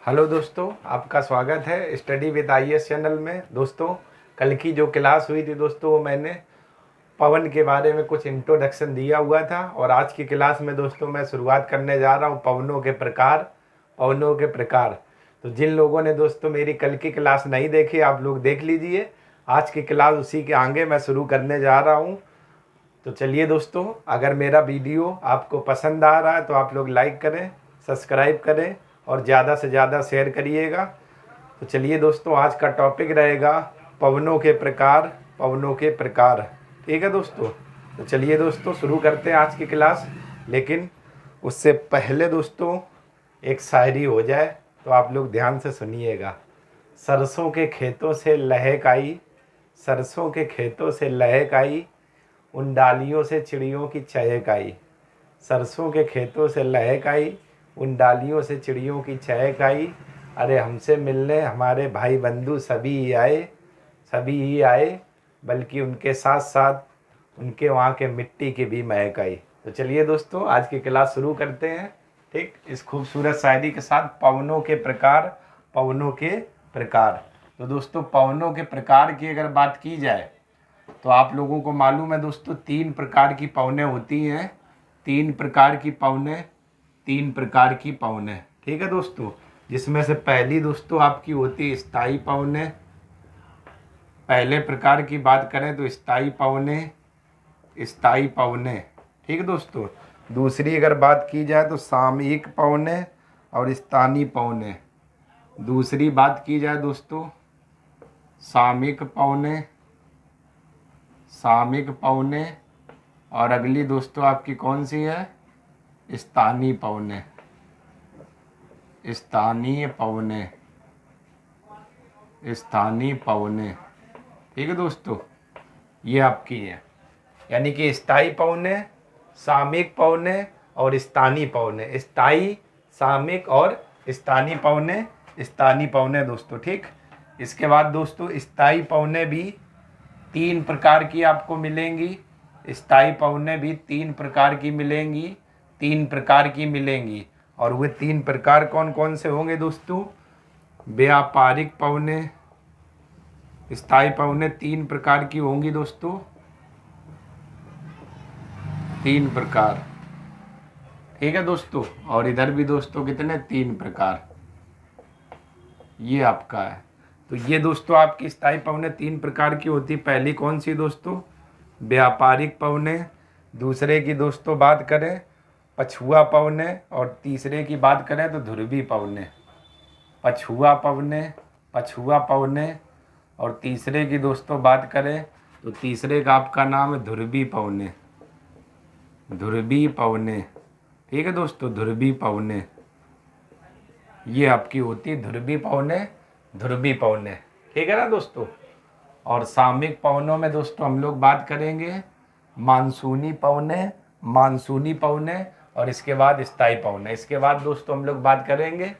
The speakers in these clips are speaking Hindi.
हेलो दोस्तों, आपका स्वागत है स्टडी विद आईएएस चैनल में। दोस्तों, कल की जो क्लास हुई थी दोस्तों, वो मैंने पवन के बारे में कुछ इंट्रोडक्शन दिया हुआ था। और आज की क्लास में दोस्तों मैं शुरुआत करने जा रहा हूँ पवनों के प्रकार। पवनों के प्रकार। तो जिन लोगों ने दोस्तों मेरी कल की क्लास नहीं देखी, आप लोग देख लीजिए। आज की क्लास उसी के आगे मैं शुरू करने जा रहा हूँ। तो चलिए दोस्तों, अगर मेरा वीडियो आपको पसंद आ रहा है तो आप लोग लाइक करें, सब्सक्राइब करें और ज़्यादा से ज़्यादा शेयर करिएगा। तो चलिए दोस्तों, आज का टॉपिक रहेगा पवनों के प्रकार। पवनों के प्रकार, ठीक है दोस्तों। तो चलिए दोस्तों, शुरू करते हैं आज की क्लास। लेकिन उससे पहले दोस्तों एक शायरी हो जाए, तो आप लोग ध्यान से सुनिएगा। सरसों के खेतों से लहक आई, सरसों के खेतों से लहक आई, उन डालियों से चिड़ियों की चहक आई। सरसों के खेतों से लहक आई, उन डालियों से चिड़ियों की चहक आई। अरे हमसे मिलने हमारे भाई बंधु सभी ही आए, सभी ही आए, बल्कि उनके साथ साथ उनके वहाँ के मिट्टी की भी महक आई। तो चलिए दोस्तों, आज की क्लास शुरू करते हैं, ठीक, इस खूबसूरत शायरी के साथ। पवनों के प्रकार। पवनों के प्रकार। तो दोस्तों, पवनों के प्रकार की अगर बात की जाए तो आप लोगों को मालूम है दोस्तों, 3 प्रकार की पवनें होती हैं। 3 प्रकार की पवनें, 3 प्रकार की पवनें, ठीक है दोस्तों। जिसमें से पहली दोस्तों आपकी होती है स्थायी पवनें। पहले प्रकार की बात करें तो स्थायी पवनें, स्थायी पवनें, ठीक है दोस्तों। दूसरी अगर बात की जाए तो सामयिक पवनें और स्थानीय पवनें। दूसरी बात की जाए दोस्तों सामयिक पवनें, सामयिक पवनें। और अगली दोस्तों आपकी कौन सी है? स्थानीय पवनें, स्थानीय पवनें, स्थानीय पवनें, ठीक है दोस्तों। ये आपकी है, यानी कि स्थायी पवनें, सामयिक पवनें और स्थानीय पवनें। स्थायी, सामयिक और स्थानीय पवनें, स्थानीय पवनें दोस्तों, ठीक। इसके बाद दोस्तों स्थायी पवनें भी 3 प्रकार की आपको मिलेंगी। स्थायी पवनें भी 3 प्रकार की मिलेंगी, 3 प्रकार की मिलेंगी। और वे 3 प्रकार कौन कौन से होंगे दोस्तों? व्यापारिक पवनें, स्थायी पवनें 3 प्रकार की होंगी दोस्तों, 3 प्रकार, ठीक है दोस्तों। और इधर भी दोस्तों कितने? 3 प्रकार। ये आपका है। तो ये दोस्तों आपकी स्थायी पवनें 3 प्रकार की होती। पहली कौन सी दोस्तों? व्यापारिक पवनें। दूसरे की दोस्तों बात करें पछुआ पवनें। और तीसरे की बात करें तो ध्रुवी पवनें। पछुआ पवनें, पछुआ पवनें। और तीसरे की दोस्तों बात करें तो तीसरे का आपका नाम है ध्रुवी पवनें, ध्रुवी पवनें, ठीक है दोस्तों, ध्रुवी पवनें। ये आपकी होती है ध्रुवी पवनें, ध्रुवी पवनें, ठीक है ना दोस्तों। और सामयिक पवनों में दोस्तों हम लोग बात करेंगे मानसूनी पवनें, मानसूनी पवनें। और इसके बाद स्थायी पवनें। इसके बाद दोस्तों हम लोग बात करेंगे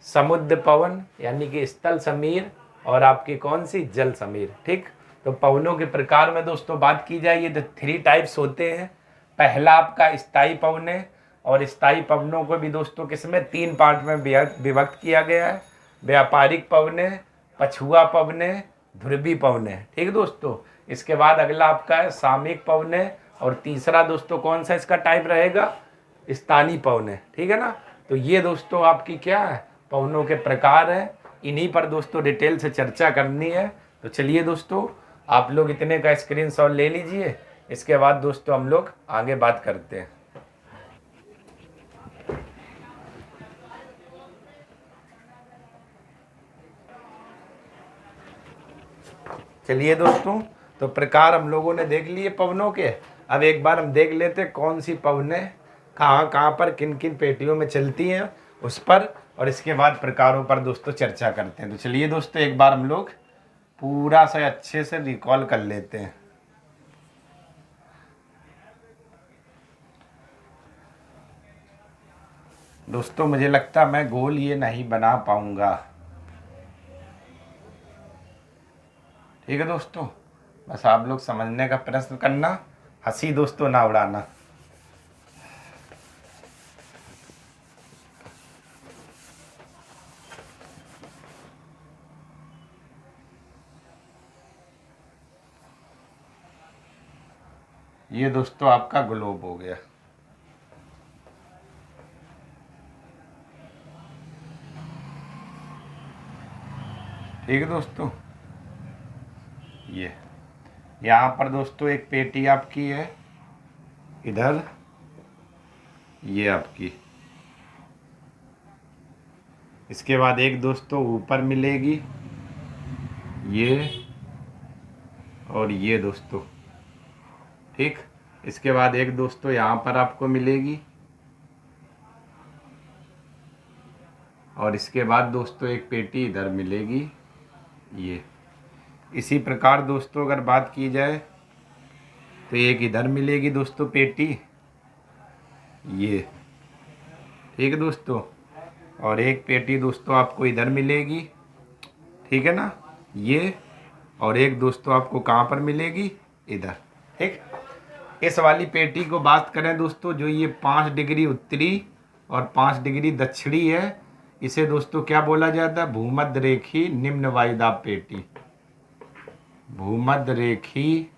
समुद्र पवन, यानी कि स्थल समीर। और आपकी कौन सी? जल समीर, ठीक। तो पवनों के प्रकार में दोस्तों बात की जाए, ये तो 3 टाइप्स होते हैं। पहला आपका स्थायी पवनें। और स्थायी पवनों को भी दोस्तों किसमें? 3 पार्ट में विभक्त किया गया है। व्यापारिक पवनें, पछुआ पवनें, ध्रुवी पवनें, ठीक है दोस्तों। इसके बाद अगला आपका है सामयिक पवनें। और तीसरा दोस्तों कौन सा इसका टाइप रहेगा? स्थानीय पवनें, ठीक है ना। तो ये दोस्तों आपकी क्या है? पवनों के प्रकार हैं। इन्हीं पर दोस्तों डिटेल से चर्चा करनी है। तो चलिए दोस्तों, आप लोग इतने का स्क्रीनशॉट ले लीजिए। इसके बाद दोस्तों हम लोग आगे बात करते हैं। चलिए दोस्तों, तो प्रकार हम लोगों ने देख लिए पवनों के। अब एक बार हम देख लेते कौन सी पवनें कहाँ कहाँ पर किन किन पेटियों में चलती हैं उस पर। और इसके बाद प्रकारों पर दोस्तों चर्चा करते हैं। तो चलिए दोस्तों, एक बार हम लोग पूरा सा अच्छे से रिकॉल कर लेते हैं। दोस्तों मुझे लगता मैं गोल ये नहीं बना पाऊंगा, ठीक है दोस्तों। बस आप लोग समझने का प्रयत्न करना, हंसी दोस्तों ना उड़ाना। ये दोस्तों आपका ग्लोब हो गया। ठीक है दोस्तों, ये यहाँ पर दोस्तों एक पेटी आपकी है इधर, ये आपकी। इसके बाद एक दोस्तों ऊपर मिलेगी ये, और ये दोस्तों। ठीक, इसके बाद एक दोस्तों यहाँ पर आपको मिलेगी, और इसके बाद दोस्तों एक पेटी इधर मिलेगी ये। इसी प्रकार दोस्तों अगर बात की जाए तो एक इधर मिलेगी दोस्तों पेटी ये। ठीक है दोस्तों, और एक पेटी दोस्तों आपको इधर मिलेगी, ठीक है ना, ये। और एक दोस्तों आपको कहाँ पर मिलेगी, इधर। ठीक, इस वाली पेटी को बात करें दोस्तों, जो ये 5 डिग्री उत्तरी और 5 डिग्री दक्षिणी है, इसे दोस्तों क्या बोला जाता है, भूमध्य रेखी निम्न वायुदाब पेटी। भूमध्य रेखी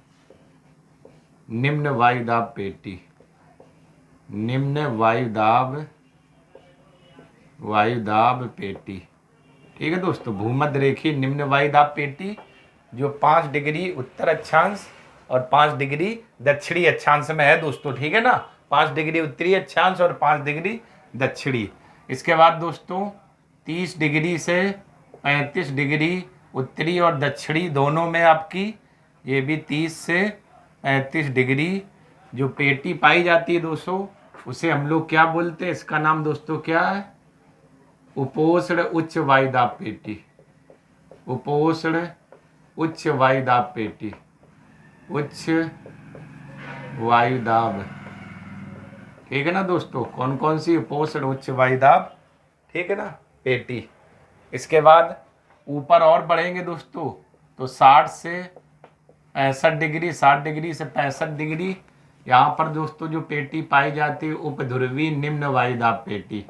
निम्न वायुदाब पेटी, निम्न वायुदाब पेटी। ठीक है दोस्तों, भूमध्य रेखी निम्न वायुदाब पेटी जो 5 डिग्री उत्तर अक्षांश और 5 डिग्री दक्षिणी अक्षांश में है दोस्तों। ठीक है ना, 5 डिग्री उत्तरी अक्षांश और 5 डिग्री दक्षिणी। इसके बाद दोस्तों 30 डिग्री से 35 डिग्री उत्तरी और दक्षिणी दोनों में आपकी, ये भी 30 से 35 डिग्री जो पेटी पाई जाती है दोस्तों, उसे हम लोग क्या बोलते हैं, इसका नाम दोस्तों क्या है, उपोष्ण उच्च वायुदाब पेटी। उपोष्ण उच्च वायुदाब पेटी, उच्च वायुदाब। ठीक है ना दोस्तों, कौन कौन सी, उपोष्ण उच्च वायुदाब, ठीक है ना, पेटी। इसके बाद ऊपर और बढ़ेंगे दोस्तों तो 60 से 65 डिग्री, 60 डिग्री से 65 डिग्री, यहाँ पर दोस्तों जो पेटी पाई जाती है उपध्रुवीय निम्न वायुदाब पेटी।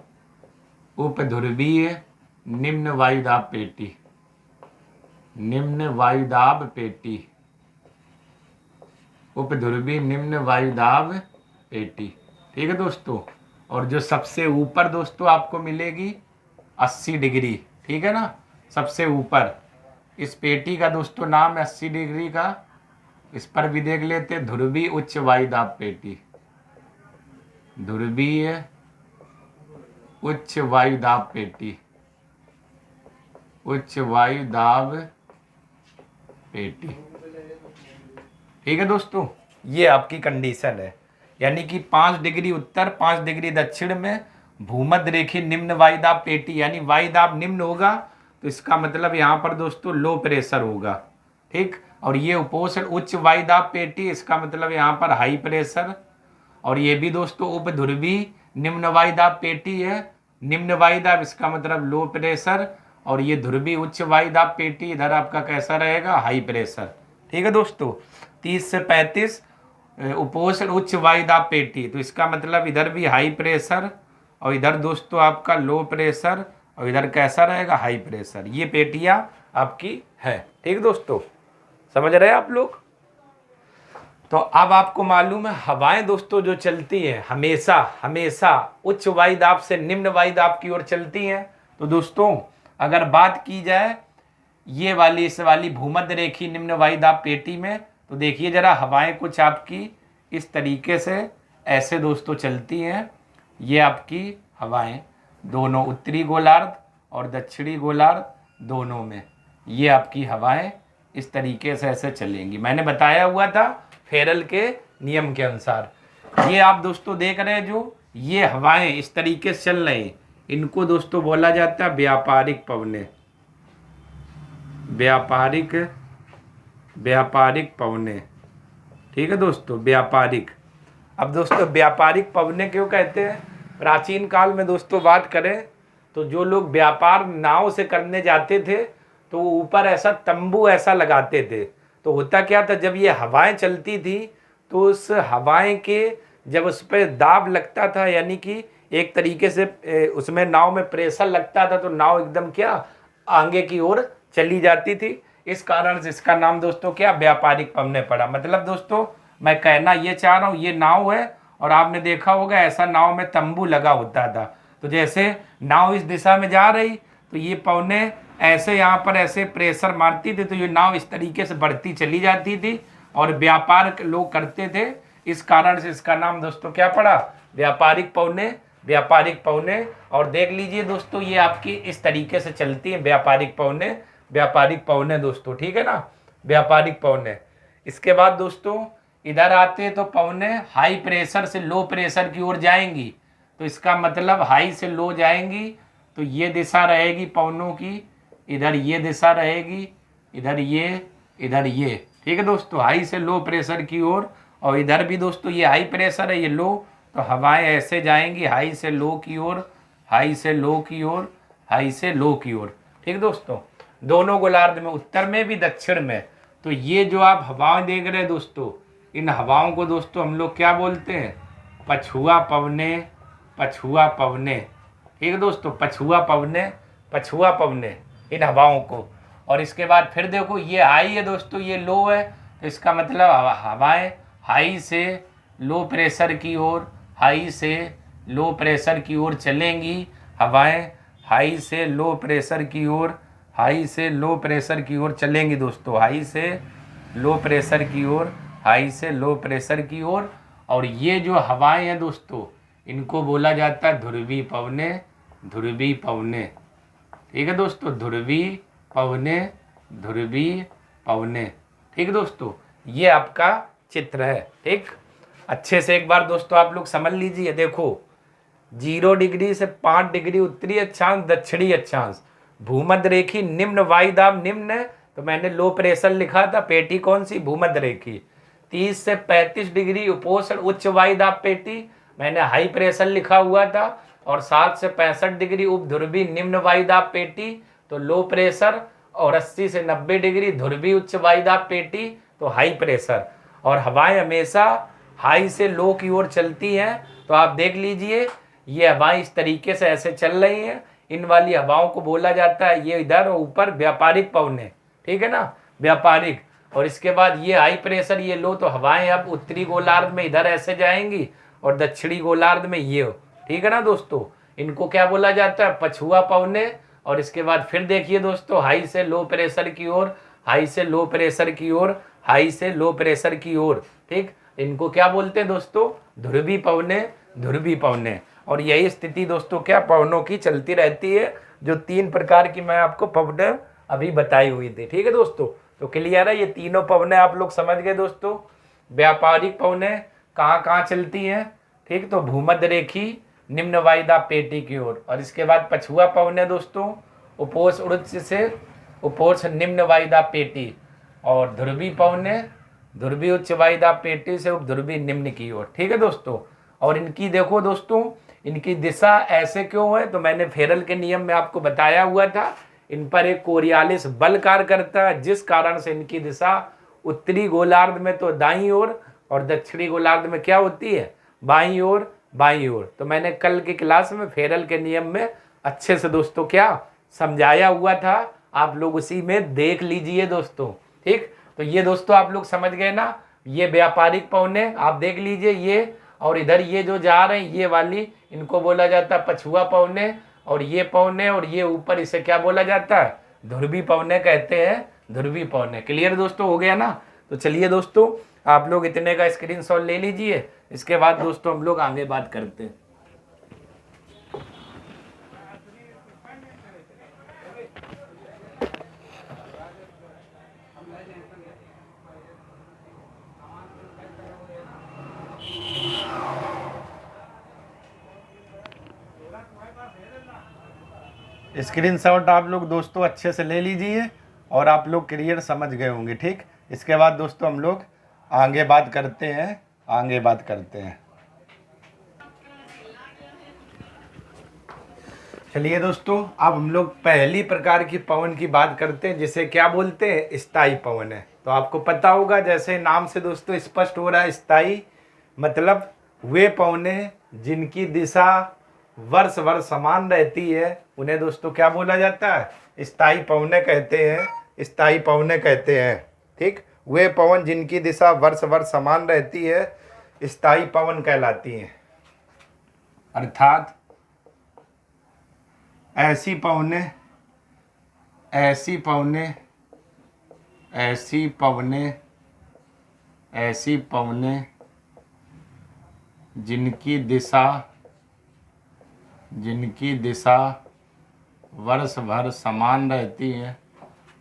उपध्रुवीय निम्न वायुदाब पेटी, निम्न वायुदाब पेटी, उपध्रुवीय निम्न वायुदाब पेटी। ठीक है दोस्तों, और जो सबसे ऊपर दोस्तों आपको मिलेगी 80 डिग्री। ठीक है ना, सबसे ऊपर इस पेटी का दोस्तों नाम है 80 डिग्री का। इस पर भी देख लेते, ध्रुवीय उच्च वायुदाब पेटी। ध्रुवीय उच्च वायुदाब पेटी, उच्च वायुदाब पेटी। ठीक है दोस्तों, ये आपकी कंडीशन है, यानी कि 5 डिग्री उत्तर 5 डिग्री दक्षिण में भूमध्य रेखी निम्न वायुदाब पेटी, यानी वायुदाब निम्न होगा तो इसका मतलब यहाँ पर दोस्तों लो प्रेशर होगा। ठीक, और ये उपोष्ण उच्च वायुदाब पेटी, इसका मतलब यहाँ पर हाई प्रेशर। और ये भी दोस्तों उपध्रुवीय निम्न वायुदाब पेटी है, निम्न वायुदाब इसका मतलब लो प्रेशर, और ये ध्रुवीय उच्च वायुदाब पेटी इधर आपका कैसा रहेगा, हाई प्रेशर। ठीक है दोस्तों, 30 से 35 उपोष्ण उच्च वायुदाब पेटी, तो इसका मतलब इधर भी हाई प्रेशर और इधर दोस्तों आपका लो प्रेशर और इधर कैसा रहेगा, हाई प्रेशर। ये पेटियां आपकी है। ठीक दोस्तों, समझ रहे हैं आप लोग। तो अब आपको मालूम है हवाएं दोस्तों जो चलती हैं हमेशा हमेशा उच्च वायुदाब से निम्न वायुदाब की ओर चलती हैं। तो दोस्तों अगर बात की जाए ये वाली इस वाली भूमध्य रेखी निम्न वायुदाब पेटी में, तो देखिए जरा हवाएं कुछ आपकी इस तरीके से ऐसे दोस्तों चलती हैं। ये आपकी हवाएं दोनों उत्तरी गोलार्ध और दक्षिणी गोलार्ध दोनों में, ये आपकी हवाएं इस तरीके से ऐसे चलेंगी। मैंने बताया हुआ था फेरल के नियम के अनुसार। ये आप दोस्तों देख रहे हैं जो ये हवाएं इस तरीके से चल रही, इनको दोस्तों बोला जाता है व्यापारिक पवनें। व्यापारिक पवनें। ठीक है दोस्तों, व्यापारिक। अब दोस्तों व्यापारिक पवनें क्यों कहते हैं, प्राचीन काल में दोस्तों बात करें तो जो लोग व्यापार नाव से करने जाते थे तो ऊपर ऐसा तंबू ऐसा लगाते थे। तो होता क्या था, जब ये हवाएं चलती थी तो उस हवाएं के जब उस पर दाब लगता था, यानी कि एक तरीके से उसमें नाव में प्रेशर लगता था, तो नाव एकदम क्या आगे की ओर चली जाती थी। इस कारण से इसका नाम दोस्तों क्या व्यापारिक पवनें पड़ा। मतलब दोस्तों मैं कहना ये चाह रहा हूँ, ये नाव है और आपने देखा होगा ऐसा नाव में तंबू लगा होता था। तो जैसे नाव इस दिशा में जा रही तो ये पौने ऐसे यहाँ पर ऐसे प्रेशर मारती थी तो ये नाव इस तरीके से बढ़ती चली जाती थी और व्यापार लोग करते थे। इस कारण से इसका नाम दोस्तों क्या पड़ा, व्यापारिक पौने, व्यापारिक पौने। और देख लीजिए दोस्तों ये आपकी इस तरीके से चलती है व्यापारिक पौने, व्यापारिक पौने दोस्तों, ठीक है ना, व्यापारिक पौने। इसके बाद दोस्तों इधर आते हैं तो पौने हाई प्रेशर से लो प्रेशर की ओर जाएंगी। तो इसका मतलब हाई से लो जाएंगी तो ये दिशा रहेगी पौनों की, इधर ये दिशा रहेगी, इधर ये, इधर ये, ठीक है दोस्तों, हाई से लो प्रेशर की ओर। और इधर भी दोस्तों ये हाई प्रेशर है, ये लो, तो हवाएं ऐसे जाएंगी हाई से लो की ओर, हाई से लो की ओर, हाई से लो की ओर, ठीक दोस्तों, दोनों गोलार्ध में, उत्तर में भी दक्षिण में। तो ये जो आप हवाएं देख रहे हैं दोस्तों, इन हवाओं को दोस्तों हम लोग क्या बोलते हैं, पछुआ पवने, पछुआ पवने, ठीक है दोस्तों, पछुआ पवने, पछुआ पवने इन हवाओं को। और इसके बाद फिर देखो ये हाई है दोस्तों, ये लो है, तो इसका मतलब हवाएं हाई से लो प्रेशर की ओर, हाई से लो प्रेशर की ओर चलेंगी, हवाएं हाई से लो प्रेशर की ओर, हाई से लो प्रेशर की ओर चलेंगी दोस्तों, हाई से लो प्रेशर की ओर, हाई से लो प्रेशर की ओर। और ये जो हवाएं हैं दोस्तों इनको बोला जाता है ध्रुवी पवने, ध्रुवी पवने, ठीक है दोस्तों, ध्रुवी पवने, ध्रुवी पवने, ठीक है दोस्तों, ये आपका चित्र है। ठीक, अच्छे से एक बार दोस्तों आप लोग समझ लीजिए। देखो 0 डिग्री से 5 डिग्री उत्तरी अक्षांश, दक्षिणी अक्षांश, भूमध्य रेखी निम्न वायुदाब निम्न है, तो मैंने लो प्रेशर लिखा था, पेटी कौन सी, भूमध्य रेखी। 30 से 35 डिग्री उपोष्ण उच्च वायुदाब पेटी, मैंने हाई प्रेशर लिखा हुआ था। और 7 से 65 डिग्री उपध्रुवी निम्न वायुदाब पेटी, तो लो प्रेशर। और 80 से 90 डिग्री ध्रुवी उच्च वायुदाब पेटी, तो हाई प्रेशर। और हवाएं हमेशा हाई से लो की ओर चलती हैं। तो आप देख लीजिए ये हवाएं इस तरीके से ऐसे चल रही हैं, इन वाली हवाओं को बोला जाता है, ये इधर और ऊपर व्यापारिक पवने, ठीक है ना, व्यापारिक। और इसके बाद ये हाई प्रेशर, ये लो, तो हवाएं अब उत्तरी गोलार्ध में इधर ऐसे जाएंगी और दक्षिणी गोलार्ध में ये हो, ठीक है ना दोस्तों, इनको क्या बोला जाता है, पछुआ पवने। और इसके बाद फिर देखिए दोस्तों हाई से लो प्रेशर की ओर, हाई से लो प्रेशर की ओर, हाई से लो प्रेशर की ओर, ठीक, इनको क्या बोलते हैं दोस्तों, ध्रुवी पवने, ध्रुवी पवने। और यही स्थिति दोस्तों क्या पवनों की चलती रहती है, जो 3 प्रकार की मैं आपको पवने अभी बताई हुई थी, ठीक है दोस्तों। तो क्लियर है, ये तीनों पवने आप लोग समझ गए दोस्तों। व्यापारिक पवने कहाँ कहाँ चलती हैं, ठीक, तो भूमध्य रेखी निम्न वायुदाब पेटी की ओर। और इसके बाद पछुआ पवने दोस्तों उपोष्ण उच्च से उपोष्ण निम्न वायुदाब पेटी। और ध्रुवी पवने ध्रुवी उच्च वायुदाब पेटी से उपध्रुवी निम्न की ओर, ठीक है दोस्तों। और इनकी देखो दोस्तों, इनकी दिशा ऐसे क्यों है, तो मैंने फेरल के नियम में आपको बताया हुआ था, इन पर एक कोरियालिस बल कार्य करता है, जिस कारण से इनकी दिशा उत्तरी गोलार्ध में तो दाईं ओर और दक्षिणी गोलार्ध में क्या होती है, बाईं ओर, बाईं ओर। तो मैंने कल की क्लास में फेरल के नियम में अच्छे से दोस्तों क्या समझाया हुआ था, आप लोग उसी में देख लीजिए दोस्तों, ठीक। तो ये दोस्तों आप लोग समझ गए ना, ये व्यापारिक पवने आप देख लीजिए ये, और इधर ये जो जा रहे हैं ये वाली, इनको बोला जाता है पछुआ पवने। और ये पवने और ये ऊपर, इसे क्या बोला जाता है, ध्रुवी पवने कहते हैं, ध्रुवी पवने। क्लियर दोस्तों हो गया ना। तो चलिए दोस्तों आप लोग इतने का स्क्रीनशॉट ले लीजिए, इसके बाद दोस्तों हम लोग आगे बात करते हैं। स्क्रीनशॉट आप लोग दोस्तों अच्छे से ले लीजिए और आप लोग क्लियर समझ गए होंगे, ठीक। इसके बाद दोस्तों हम लोग आगे बात करते हैं, आगे बात करते हैं। चलिए दोस्तों अब हम लोग पहली प्रकार की पवन की बात करते हैं, जिसे क्या बोलते हैं, स्थायी पवन है। तो आपको पता होगा, जैसे नाम से दोस्तों स्पष्ट हो रहा है, स्थायी मतलब वे पवने जिनकी दिशा वर्ष वर्ष समान रहती है, उन्हें दोस्तों क्या बोला जाता है, स्थायी पवने कहते हैं, स्थायी पवने कहते हैं, ठीक। वे पवन जिनकी दिशा वर्ष भर समान रहती है स्थायी पवन कहलाती हैं। अर्थात ऐसी पवनें ऐसी पवनें ऐसी पवनें ऐसी पवनें जिनकी दिशा वर्ष भर समान रहती है,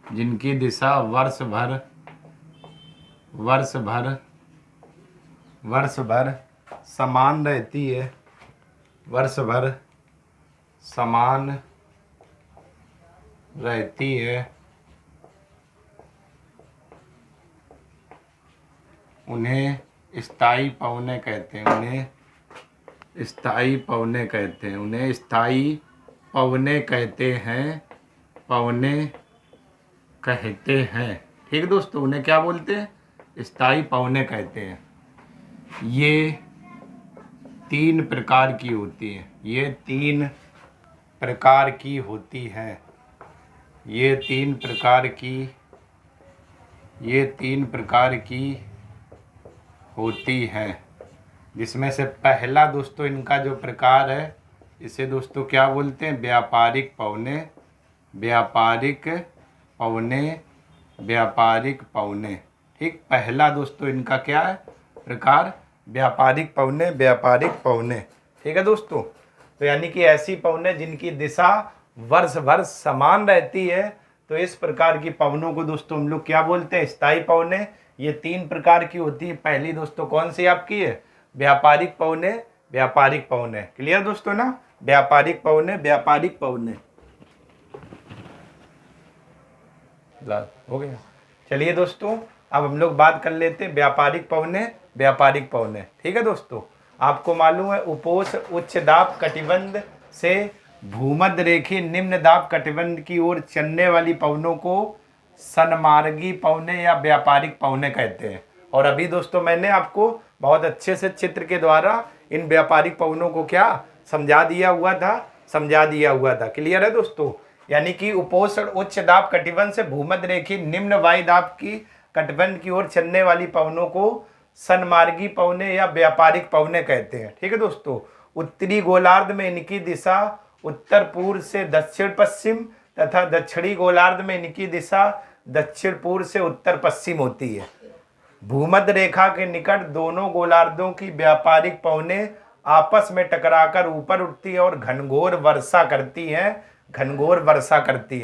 जिनकी दिशा वर्ष भर समान रहती है, वर्ष भर समान रहती है, उन्हें स्थायी पवनें कहते हैं। उन्हें स्थायी पवनें कहते हैं। उन्हें स्थायी पवनें कहते हैं। पवनें कहते हैं। ठीक दोस्तों, उन्हें क्या बोलते हैं? स्थायी पवनें कहते हैं। ये 3 प्रकार की होती हैं। ये 3 प्रकार की होती हैं। ये 3 प्रकार की होती हैं, जिसमें से पहला दोस्तों इनका जो प्रकार है, इसे दोस्तों क्या बोलते हैं? व्यापारिक पवनें। व्यापारिक पवनें। ठीक, पहला दोस्तों इनका क्या है प्रकार? व्यापारिक पवनें। ठीक है दोस्तों, तो यानी कि ऐसी पवनें जिनकी दिशा वर्ष भर समान रहती है, तो इस प्रकार की पवनों को दोस्तों हम लोग क्या बोलते हैं? स्थायी पवनें। ये 3 प्रकार की होती है। पहली दोस्तों कौन सी आपकी है? व्यापारिक पवनें। क्लियर दोस्तों ना? व्यापारिक पवनें। हो गया। चलिए दोस्तों, अब हम लोग बात कर लेते हैं व्यापारिक पवनें। ठीक है दोस्तों, आपको मालूम है उपोष्ण उच्च दाब कटिबंध से भूमध्य रेखीय निम्न दाब कटिबंध की ओर चलने वाली पवनों को सन्मार्गी पवनें या व्यापारिक पवनें कहते हैं। और अभी दोस्तों मैंने आपको बहुत अच्छे से चित्र के द्वारा इन व्यापारिक पवनों को क्या समझा दिया हुआ था। क्लियर है दोस्तों? यानी कि उपोष्ण उच्च दाब कटिबंध से भूमध्य रेखीय निम्न वायु दाब की कटिबंध की ओर चलने वाली पवनों को सन्मार्गी पवनें या व्यापारिक पवनें कहते हैं। ठीक है दोस्तों, उत्तरी गोलार्ध में इनकी दिशा उत्तर पूर्व से दक्षिण पश्चिम तथा दक्षिणी गोलार्ध में इनकी दिशा दक्षिण पूर्व से उत्तर पश्चिम होती है। भूमध्य रेखा के निकट दोनों गोलार्धों की व्यापारिक पवनें आपस में टकराकर ऊपर उठती है और घनघोर वर्षा करती हैं।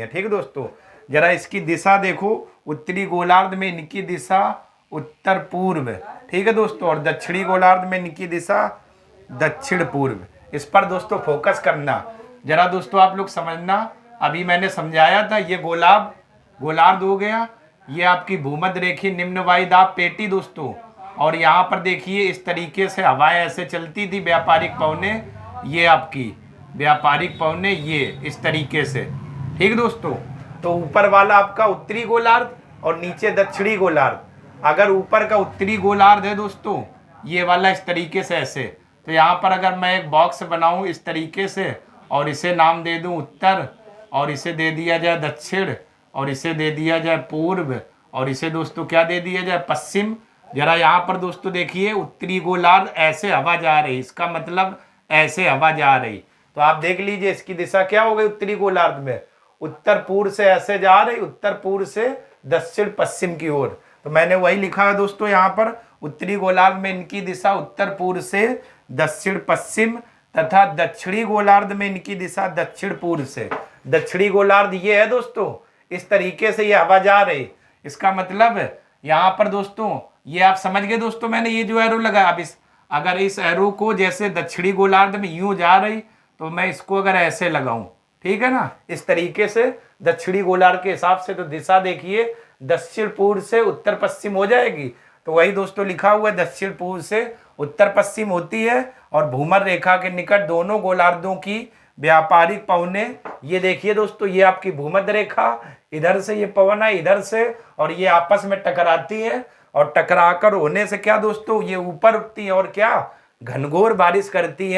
ठीक है दोस्तों, जरा इसकी दिशा देखो। उत्तरी गोलार्ध में इनकी दिशा उत्तर पूर्व, ठीक है दोस्तों, और दक्षिणी गोलार्ध में इनकी दिशा दक्षिण पूर्व। इस पर दोस्तों फोकस करना जरा दोस्तों, आप लोग समझना। अभी मैंने समझाया था, ये गोलार्ध हो गया, ये आपकी भूमध्य रेखीय निम्न वायु दाब पेटी दोस्तों, और यहाँ पर देखिए इस तरीके से हवाएं ऐसे चलती थी व्यापारिक पवनें। ये आपकी व्यापारिक पवनें ये इस तरीके से। ठीक दोस्तों, तो ऊपर वाला आपका उत्तरी गोलार्ध और नीचे दक्षिणी गोलार्ध। अगर ऊपर का उत्तरी गोलार्ध है दोस्तों, ये वाला इस तरीके से ऐसे, तो यहाँ पर अगर मैं एक बॉक्स बनाऊं इस तरीके से और इसे नाम दे दूं उत्तर, और इसे दे दिया जाए दक्षिण, और इसे दे दिया जाए पूर्व, और इसे दोस्तों क्या दे दिया जाए पश्चिम। जरा यहाँ पर दोस्तों देखिए उत्तरी गोलार्ध ऐसे हवा जा रही, इसका मतलब ऐसे हवा जा रही। तो आप देख लीजिए इसकी दिशा क्या हो गई उत्तरी गोलार्ध में, उत्तर पूर्व से ऐसे जा रही, उत्तर पूर्व से दक्षिण पश्चिम की ओर। तो मैंने वही लिखा है दोस्तों यहाँ पर, उत्तरी गोलार्ध में इनकी दिशा उत्तर पूर्व से दक्षिण पश्चिम तथा दक्षिणी गोलार्ध में इनकी दिशा दक्षिण पूर्व से। दक्षिणी गोलार्ध ये है दोस्तों, इस तरीके से ये हवा जा रही। इसका मतलब यहाँ पर दोस्तों ये आप समझ गए दोस्तों, मैंने ये जो एरो लगाया। अब अगर इस एरो को जैसे दक्षिणी गोलार्ध में यूं जा रही, तो मैं इसको अगर ऐसे लगाऊं, ठीक है ना, इस तरीके से दक्षिणी गोलार्ध के हिसाब से, तो दिशा देखिए दक्षिण पूर्व से उत्तर पश्चिम हो जाएगी। तो वही दोस्तों लिखा हुआ है दक्षिण पूर्व से उत्तर पश्चिम होती है। और भूमध्य रेखा के निकट दोनों गोलार्धों की व्यापारिक पवनें, ये देखिए दोस्तों, ये आपकी भूमध्य रेखा, इधर से ये पवन है इधर से, और ये आपस में टकराती है, और टकराकर होने से क्या दोस्तों, ये ऊपर उठती है और क्या घनघोर बारिश करती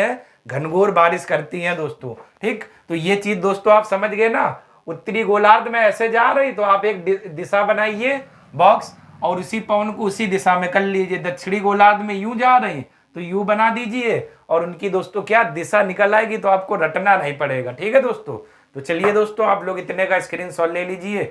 हैं दोस्तों। ठीक, तो ये चीज दोस्तों आप समझ गए ना। उत्तरी गोलार्ध में ऐसे जा रही, तो आप एक दिशा बनाइए बॉक्स, और उसी पवन को उसी दिशा में कर लीजिए। दक्षिणी गोलार्ध में यूं जा रहे हैं तो यू बना दीजिए और उनकी दोस्तों क्या दिशा निकल आएगी, तो आपको रटना नहीं पड़ेगा। ठीक है दोस्तों, तो चलिए दोस्तों आप लोग इतने का स्क्रीनशॉट ले लीजिए।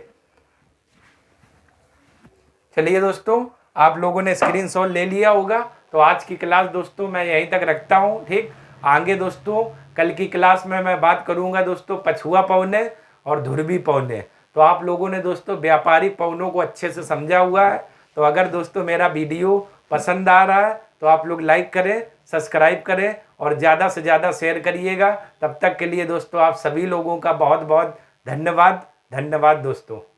चलिए दोस्तों आप लोगों ने स्क्रीनशॉट ले लिया होगा, तो आज की क्लास दोस्तों मैं यहीं तक रखता हूँ। ठीक, आगे दोस्तों कल की क्लास में मैं बात करूंगा दोस्तों पछुआ पौने और ध्रुवी पौने। तो आप लोगों ने दोस्तों व्यापारिक पौनों को अच्छे से समझा हुआ है। तो अगर दोस्तों मेरा वीडियो पसंद आ रहा है तो आप लोग लाइक करें, सब्सक्राइब करें और ज़्यादा से ज़्यादा शेयर करिएगा। तब तक के लिए दोस्तों आप सभी लोगों का बहुत बहुत धन्यवाद। धन्यवाद दोस्तों।